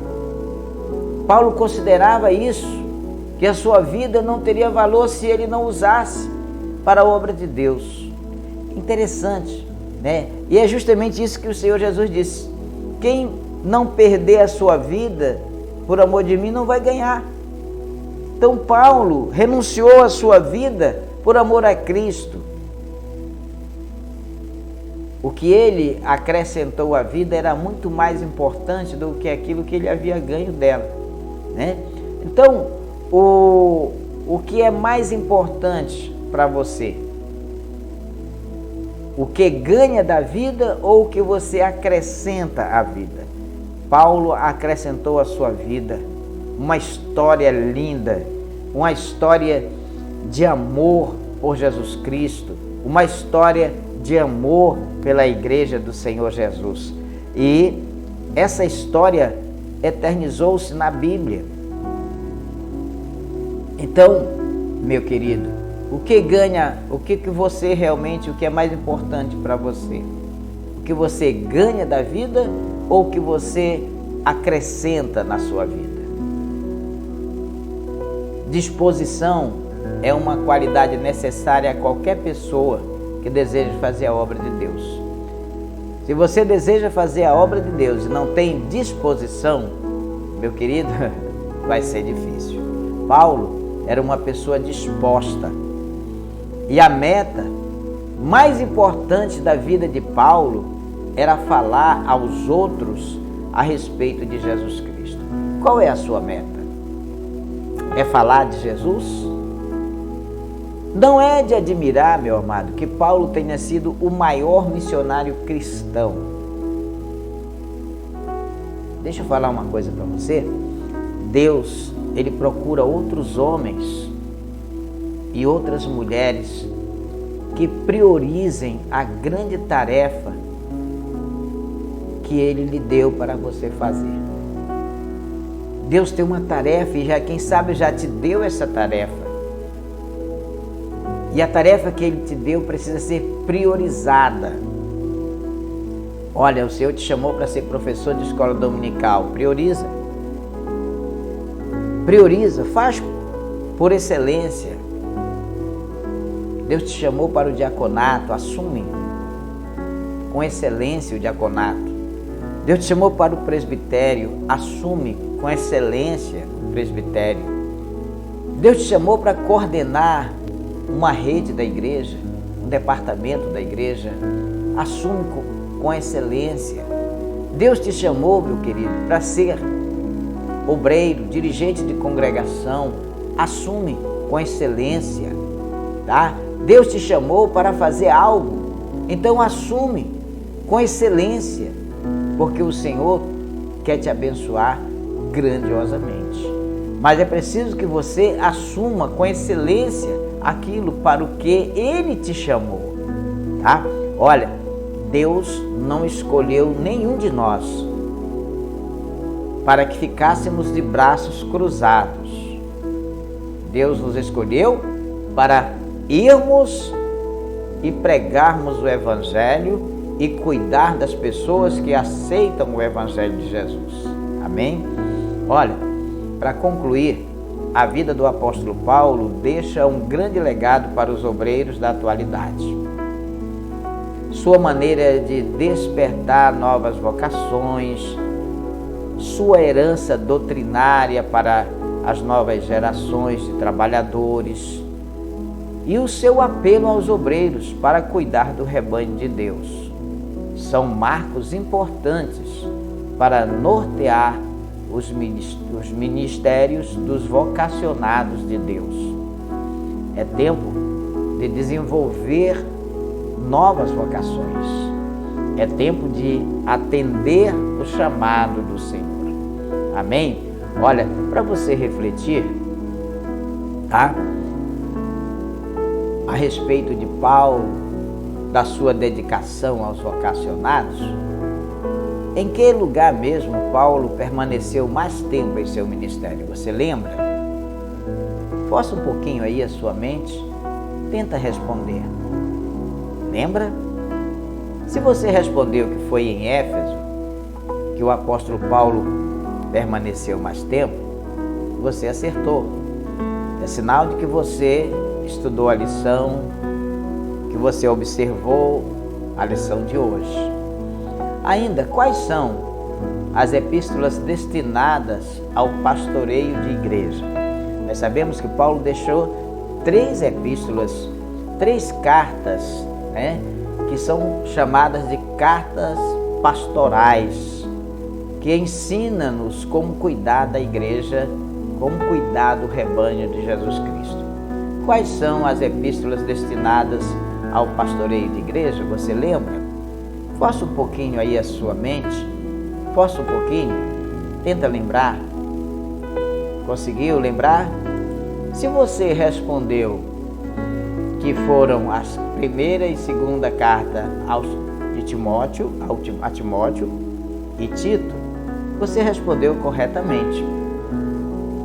Paulo considerava isso, que a sua vida não teria valor se ele não usasse para a obra de Deus. Interessante, né? E é justamente isso que o Senhor Jesus disse: quem não perder a sua vida por amor de mim não vai ganhar. Então Paulo renunciou à sua vida por amor a Cristo. O que ele acrescentou à vida era muito mais importante do que aquilo que ele havia ganho dela, né? Então, o que é mais importante para você? O que ganha da vida ou o que você acrescenta à vida? Paulo acrescentou à sua vida uma história linda, uma história de amor por Jesus Cristo, uma história de amor pela igreja do Senhor Jesus. E essa história eternizou-se na Bíblia. Então, meu querido, o que ganha, o que você realmente, o que é mais importante para você? O que você ganha da vida ou o que você acrescenta na sua vida? Disposição é uma qualidade necessária a qualquer pessoa que deseja fazer a obra de Deus. Se você deseja fazer a obra de Deus e não tem disposição, meu querido, vai ser difícil. Paulo era uma pessoa disposta. E a meta mais importante da vida de Paulo era falar aos outros a respeito de Jesus Cristo. Qual é a sua meta? É falar de Jesus? Não é de admirar, meu amado, que Paulo tenha sido o maior missionário cristão. Deixa eu falar uma coisa para você. Deus, Ele procura outros homens e outras mulheres que priorizem a grande tarefa que Ele lhe deu para você fazer. Deus tem uma tarefa e quem sabe já te deu essa tarefa. E a tarefa que Ele te deu precisa ser priorizada. Olha, o Senhor te chamou para ser professor de escola dominical. Prioriza. Prioriza, faz por excelência. Deus te chamou para o diaconato, assume com excelência o diaconato. Deus te chamou para o presbitério, assume com excelência o presbitério. Deus te chamou para coordenar uma rede da igreja, um departamento da igreja, assume com excelência. Deus te chamou, meu querido, para ser obreiro, dirigente de congregação, assume com excelência, tá? Deus te chamou para fazer algo, então assume com excelência, porque o Senhor quer te abençoar grandiosamente. Mas é preciso que você assuma com excelência aquilo para o que Ele te chamou, tá? Olha, Deus não escolheu nenhum de nós para que ficássemos de braços cruzados. Deus nos escolheu para irmos e pregarmos o Evangelho e cuidar das pessoas que aceitam o Evangelho de Jesus. Amém? Olha, para concluir, a vida do apóstolo Paulo deixa um grande legado para os obreiros da atualidade. Sua maneira de despertar novas vocações, sua herança doutrinária para as novas gerações de trabalhadores e o seu apelo aos obreiros para cuidar do rebanho de Deus são marcos importantes para nortear os ministérios dos vocacionados de Deus. É tempo de desenvolver novas vocações. É tempo de atender o chamado do Senhor. Amém? Olha, para você refletir, tá? A respeito de Paulo, da sua dedicação aos vocacionados, em que lugar mesmo Paulo permaneceu mais tempo em seu ministério? Você lembra? Força um pouquinho aí a sua mente, tenta responder. Lembra? Se você respondeu que foi em Éfeso que o apóstolo Paulo permaneceu mais tempo, você acertou. É sinal de que você estudou a lição, que você observou a lição de hoje. Ainda, quais são as epístolas destinadas ao pastoreio de igreja? Nós sabemos que Paulo deixou 3 epístolas, 3 cartas, né, que são chamadas de cartas pastorais, que ensinam-nos como cuidar da igreja, como cuidar do rebanho de Jesus Cristo. Quais são as epístolas destinadas ao pastoreio de igreja? Você lembra? Força um pouquinho aí a sua mente, força um pouquinho, tenta lembrar. Conseguiu lembrar? Se você respondeu que foram as primeira e segunda carta a Timóteo e Tito, você respondeu corretamente.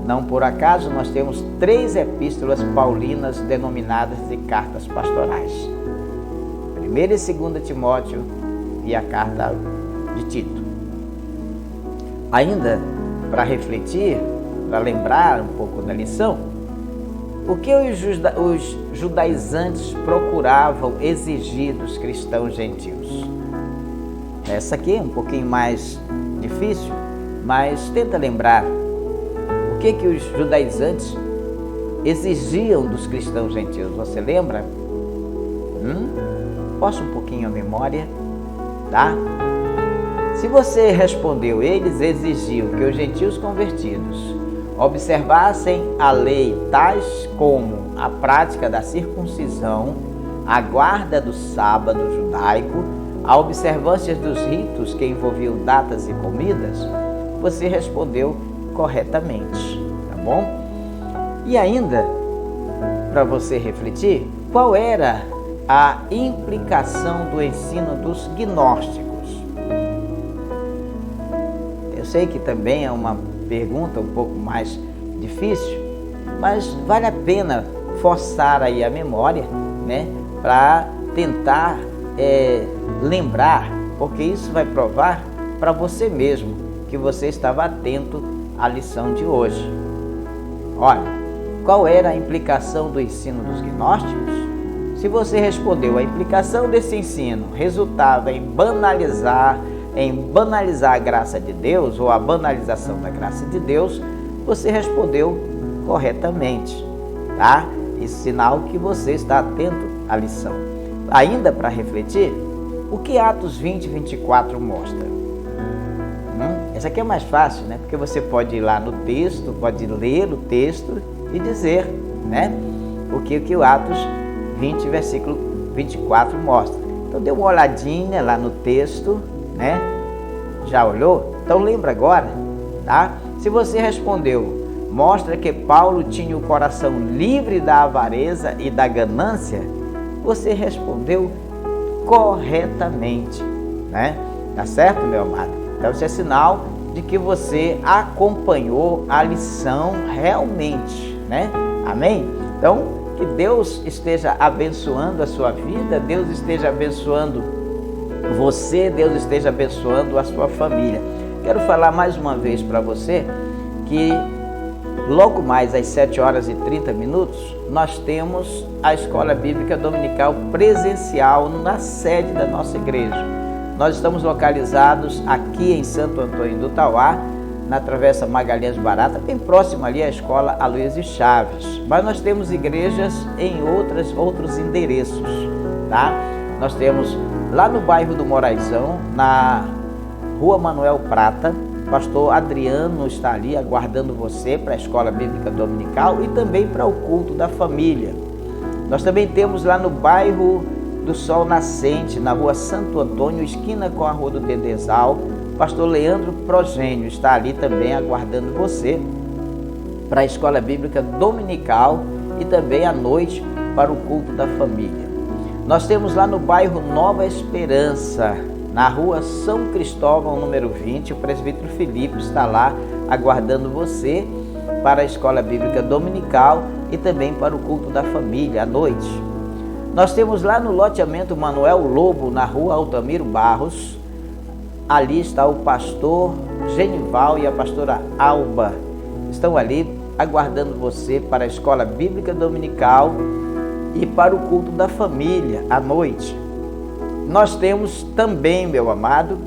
Não por acaso nós temos 3 epístolas paulinas denominadas de cartas pastorais. 1ª e 2ª Timóteo e a carta de Tito. Ainda para refletir, para lembrar um pouco da lição, o que os judaizantes procuravam exigir dos cristãos gentios? Essa aqui é um pouquinho mais difícil, mas tenta lembrar. O que os judaizantes exigiam dos cristãos gentios? Você lembra? Possa um pouquinho a memória, tá? Se você respondeu, eles exigiam que os gentios convertidos observassem a lei, tais como a prática da circuncisão, a guarda do sábado judaico, a observância dos ritos que envolviam datas e comidas, você respondeu corretamente, tá bom? E ainda, para você refletir, qual era a implicação do ensino dos gnósticos? Eu sei que também é uma pergunta um pouco mais difícil, mas vale a pena forçar aí a memória, né, para tentar lembrar, porque isso vai provar para você mesmo que você estava atento à lição de hoje. Olha, qual era a implicação do ensino dos gnósticos? Se você respondeu, a implicação desse ensino resultava em banalizar a graça de Deus, ou a banalização da graça de Deus, você respondeu corretamente, tá? Isso é sinal que você está atento à lição. Ainda para refletir, o que Atos 20, 24 mostra? Essa aqui é mais fácil, né? Porque você pode ir lá no texto, pode ler o texto e dizer, né, o que o Atos 20, versículo 24 mostra. Então dê uma olhadinha lá no texto, né? Já olhou? Então lembra agora, tá? Se você respondeu, mostra que Paulo tinha o coração livre da avareza e da ganância, você respondeu corretamente, né? Tá certo, meu amado? Então isso é sinal de que você acompanhou a lição realmente, né? Amém? Então, que Deus esteja abençoando a sua vida, Deus esteja abençoando você, Deus esteja abençoando a sua família. Quero falar mais uma vez para você que logo mais às 7h30, nós temos a Escola Bíblica Dominical presencial na sede da nossa igreja. Nós estamos localizados aqui em Santo Antônio do Tauá, na Travessa Magalhães Barata, bem próximo ali à Escola Aloysio Chaves. Mas nós temos igrejas em outros endereços, tá? Nós temos lá no bairro do Moraizão, na Rua Manuel Prata. O pastor Adriano está ali aguardando você para a Escola Bíblica Dominical e também para o culto da família. Nós também temos lá no bairro do Sol Nascente, na Rua Santo Antônio, esquina com a Rua do Dedezal. O pastor Leandro Progênio está ali também aguardando você para a Escola Bíblica Dominical e também à noite para o culto da família. Nós temos lá no bairro Nova Esperança, na Rua São Cristóvão, número 20, o presbítero Felipe está lá aguardando você para a Escola Bíblica Dominical e também para o culto da família à noite. Nós temos lá no loteamento Manuel Lobo, na Rua Altamiro Barros, ali está o pastor Genival e a pastora Alba, estão ali aguardando você para a Escola Bíblica Dominical e para o culto da família à noite. Nós temos também, meu amado,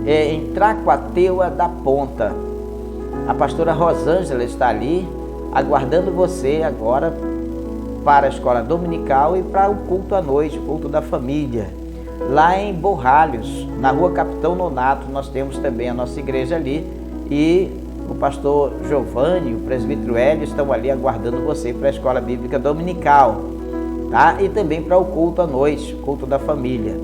em Tracuateua da Ponta, a pastora Rosângela está ali aguardando você agora para a Escola Dominical e para o culto à noite, o culto da família. Lá em Borralhos, na Rua Capitão Nonato, nós temos também a nossa igreja ali e o pastor Giovanni, o presbítero Hélio estão ali aguardando você para a Escola Bíblica Dominical, tá? E também para o culto à noite, o culto da família.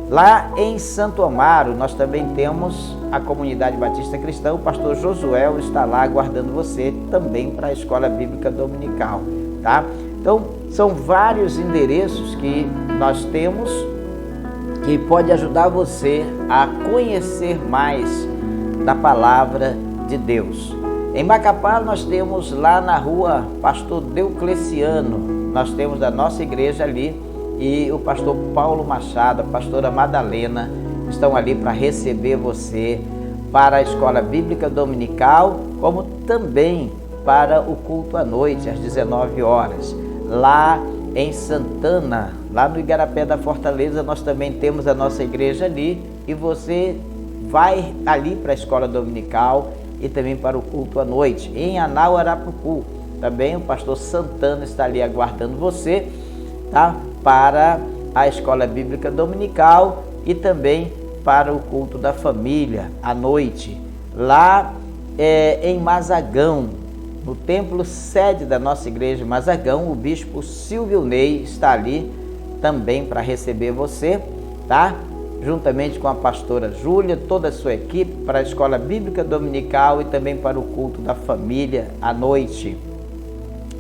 Lá em Santo Amaro, nós também temos a Comunidade Batista Cristã, o pastor Josué está lá aguardando você também para a Escola Bíblica Dominical, tá? Então, são vários endereços que nós temos que pode ajudar você a conhecer mais da Palavra de Deus. Em Macapá, nós temos lá na Rua Pastor Deocleciano, nós temos a nossa igreja ali, e o pastor Paulo Machado, a pastora Madalena, estão ali para receber você para a Escola Bíblica Dominical, como também para o culto à noite, às 19 horas. Lá em Santana, lá no Igarapé da Fortaleza, nós também temos a nossa igreja ali, e você vai ali para a Escola Dominical e também para o culto à noite. Em Anau, Arapucu, também o pastor Santana está ali aguardando você, tá? Para a Escola Bíblica Dominical e também para o culto da família à noite. Lá em Mazagão, no templo sede da nossa igreja em Mazagão, o bispo Silvio Ney está ali também para receber você, tá? juntamente com a pastora Júlia, toda a sua equipe, para a Escola Bíblica Dominical e também para o culto da família à noite.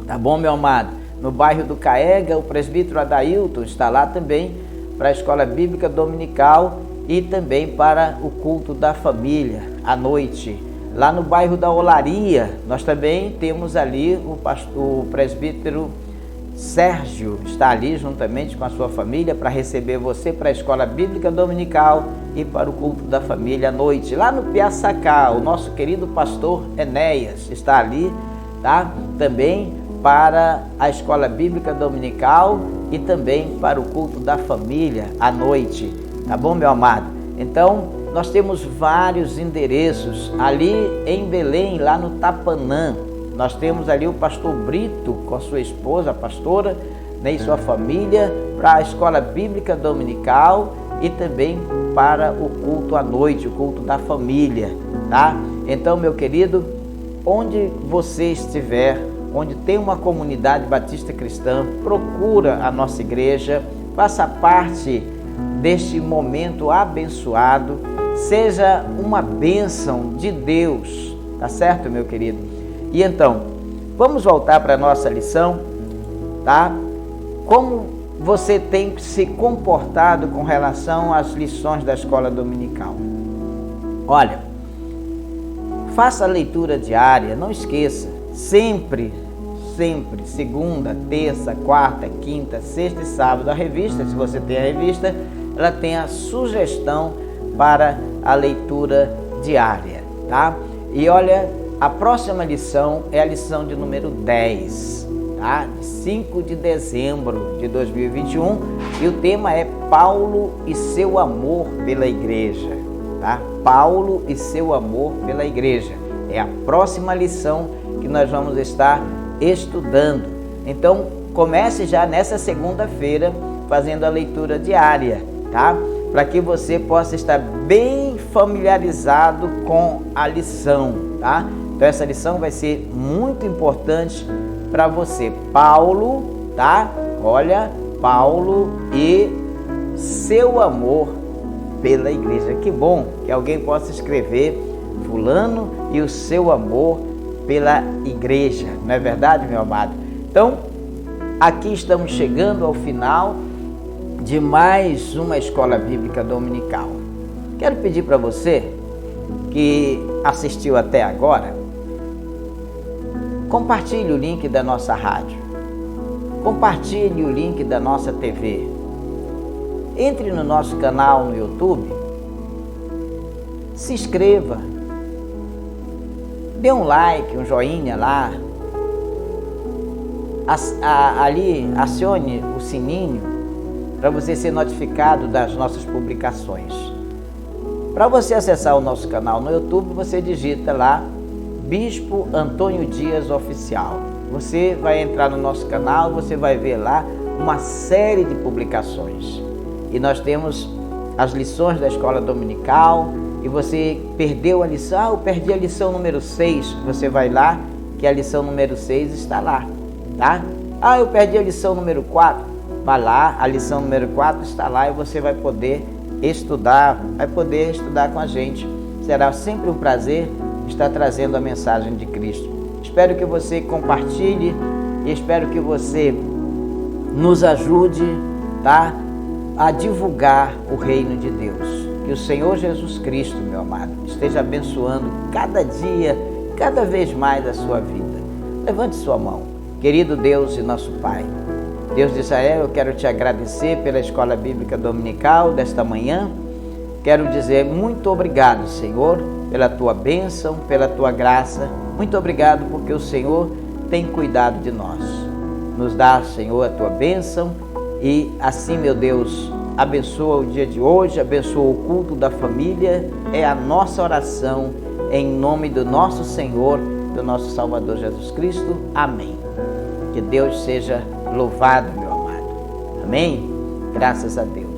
Tá bom, meu amado? No bairro do Caega, o presbítero Adailton está lá também para a Escola Bíblica Dominical e também para o culto da família à noite. Lá no bairro da Olaria, nós também temos ali o presbítero Sérgio, está ali juntamente com a sua família para receber você para a Escola Bíblica Dominical e para o culto da família à noite. Lá no Piaçacá, o nosso querido pastor Enéas está ali, tá? Também para a Escola Bíblica Dominical e também para o culto da família à noite. Tá bom, meu amado? Então, nós temos vários endereços ali em Belém, lá no Tapanã. Nós temos ali o pastor Brito com a sua esposa, a pastora, né, e sua família, para a Escola Bíblica Dominical e também para o culto à noite, o culto da família, tá? Então, meu querido, onde você estiver, onde tem uma comunidade batista cristã, procura a nossa igreja, faça parte deste momento abençoado, seja uma bênção de Deus, tá certo, meu querido? E então, vamos voltar para a nossa lição, tá? Como você tem se comportado com relação às lições da escola dominical? Olha, faça a leitura diária, não esqueça, sempre, segunda, terça, quarta, quinta, sexta e sábado, a revista, se você tem a revista, ela tem a sugestão para a leitura diária, tá? E olha, a próxima lição é a lição de número 10, tá? 5 de dezembro de 2021, e o tema é Paulo e seu amor pela igreja, tá? Paulo e seu amor pela igreja. É a próxima lição que nós vamos estar estudando. Então, comece já nessa segunda-feira fazendo a leitura diária, tá? Para que você possa estar bem familiarizado com a lição, tá? Então essa lição vai ser muito importante para você. Paulo, tá? Olha, Paulo e seu amor pela igreja. Que bom que alguém possa escrever fulano e o seu amor pela igreja. Não é verdade, meu amado? Então, aqui estamos chegando ao final de mais uma escola bíblica dominical. Quero pedir para você que assistiu até agora, compartilhe o link da nossa rádio, compartilhe o link da nossa TV, entre no nosso canal no YouTube, se inscreva, dê um like, um joinha lá, ali acione o sininho para você ser notificado das nossas publicações. Para você acessar o nosso canal no YouTube, você digita lá Bispo Antônio Dias Oficial. Você vai entrar no nosso canal, você vai ver lá uma série de publicações. E nós temos as lições da escola dominical. E você perdeu a lição, eu perdi a lição número 6. Você vai lá, que a lição número 6 está lá, tá? Eu perdi a lição número 4. Vai lá, a lição número 4 está lá e você vai poder estudar, com a gente. Será sempre um prazer estar trazendo a mensagem de Cristo. Espero que você compartilhe e espero que você nos ajude, tá? A divulgar o reino de Deus. Que o Senhor Jesus Cristo, meu amado, esteja abençoando cada dia, cada vez mais a sua vida. Levante sua mão. Querido Deus e nosso Pai, Deus de Israel, eu quero te agradecer pela Escola Bíblica Dominical desta manhã. Quero dizer muito obrigado, Senhor, pela tua bênção, pela tua graça. Muito obrigado porque o Senhor tem cuidado de nós. Nos dá, Senhor, a tua bênção e assim, meu Deus, abençoa o dia de hoje, abençoa o culto da família. É a nossa oração em nome do nosso Senhor, do nosso Salvador Jesus Cristo. Amém. Que Deus seja louvado, meu amado. Amém? Graças a Deus.